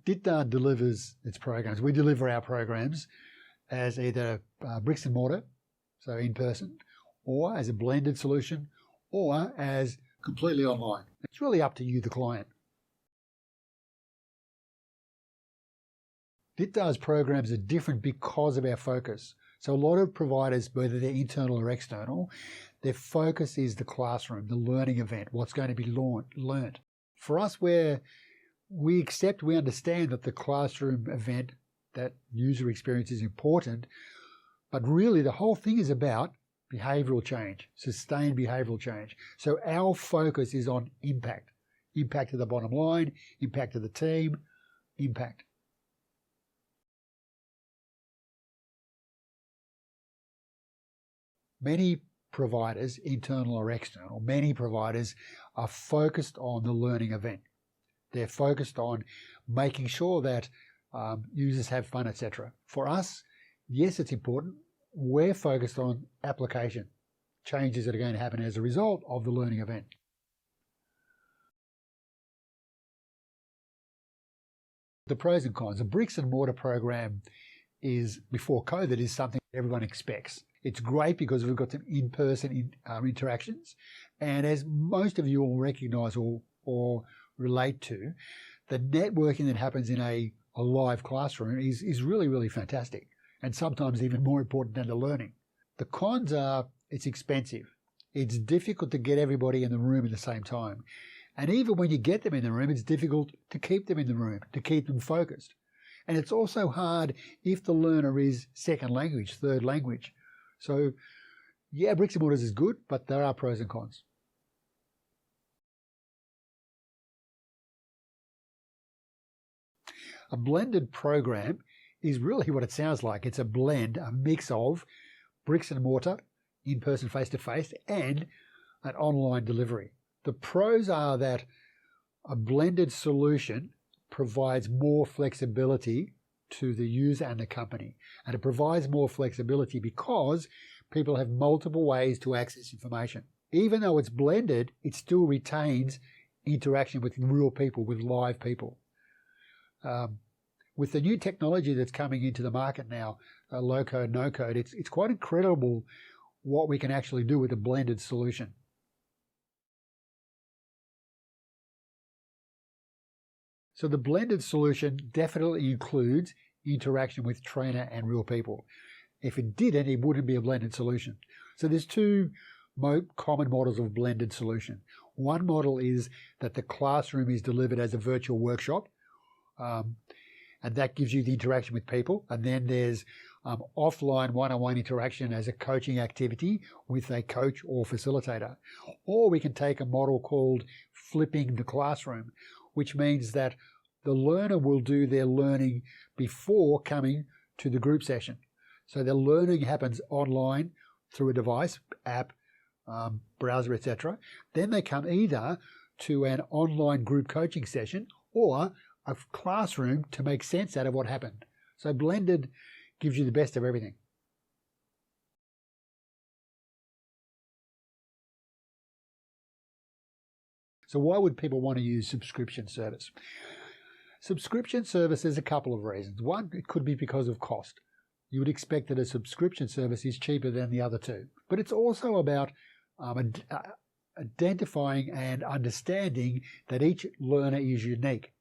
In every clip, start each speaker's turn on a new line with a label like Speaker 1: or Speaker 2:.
Speaker 1: DitDah delivers its programs. We deliver our programs as either bricks and mortar, so in person, or as a blended solution, or as completely online. It's really up to you, the client. DitDah's programs are different because of our focus. So a lot of providers, whether they're internal or external, their focus is the classroom, the learning event, what's going to be learnt. For us, we understand that the classroom event, that user experience is important, but really the whole thing is about behavioural change, sustained behavioural change. So our focus is on impact. Impact to the bottom line, impact to the team, impact. Many providers, internal or external, many providers are focused on the learning event. They're focused on making sure that users have fun, etc. For us, yes, it's important. We're focused on application, changes that are going to happen as a result of the learning event. The pros and cons. A bricks and mortar program before COVID, is something everyone expects. It's great because we've got some in-person interactions. And as most of you will recognise or relate to, the networking that happens in a live classroom is really, really fantastic, and sometimes even more important than the learning. The cons are it's expensive. It's difficult to get everybody in the room at the same time. And even when you get them in the room, it's difficult to keep them in the room, to keep them focused. And it's also hard if the learner is second language, third language. So, yeah, bricks and mortars is good, but there are pros and cons. A blended program is really what it sounds like. It's a blend, a mix of bricks and mortar, in-person, face-to-face, and an online delivery. The pros are that a blended solution provides more flexibility to the user and the company. And it provides more flexibility because people have multiple ways to access information. Even though it's blended, it still retains interaction with real people, with live people. With the new technology that's coming into the market now, low code, no code, it's quite incredible what we can actually do with a blended solution. So the blended solution definitely includes interaction with trainer and real people. If it didn't, it wouldn't be a blended solution. So there's two common models of blended solution. One model is that the classroom is delivered as a virtual workshop, and that gives you the interaction with people. And then there's offline one-on-one interaction as a coaching activity with a coach or facilitator. Or we can take a model called flipping the classroom, which means that the learner will do their learning before coming to the group session. So the learning happens online through a device, app, browser, etc. Then they come either to an online group coaching session or a classroom to make sense out of what happened. So blended gives you the best of everything. So why would people want to use subscription service? Subscription service is a couple of reasons. One, it could be because of cost. You would expect that a subscription service is cheaper than the other two. But it's also about identifying and understanding that each learner is unique.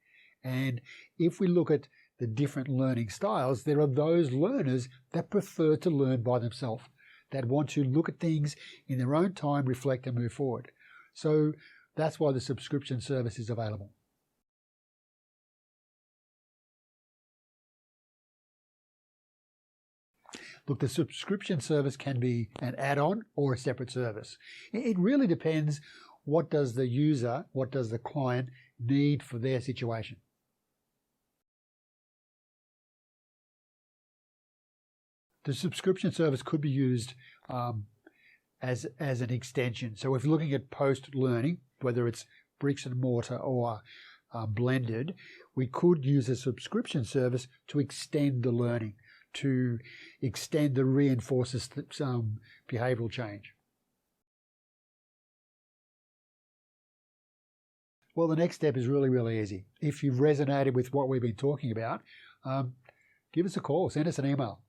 Speaker 1: And if we look at the different learning styles, there are those learners that prefer to learn by themselves, that want to look at things in their own time, reflect and move forward. So that's why the subscription service is available. Look, the subscription service can be an add-on or a separate service. It really depends, what does the user, what does the client need for their situation. The subscription service could be used as an extension. So if you're looking at post-learning, whether it's bricks and mortar or blended, we could use a subscription service to extend the learning, to extend the reinforces behavioural change. Well, the next step is really, really easy. If you've resonated with what we've been talking about, give us a call, send us an email.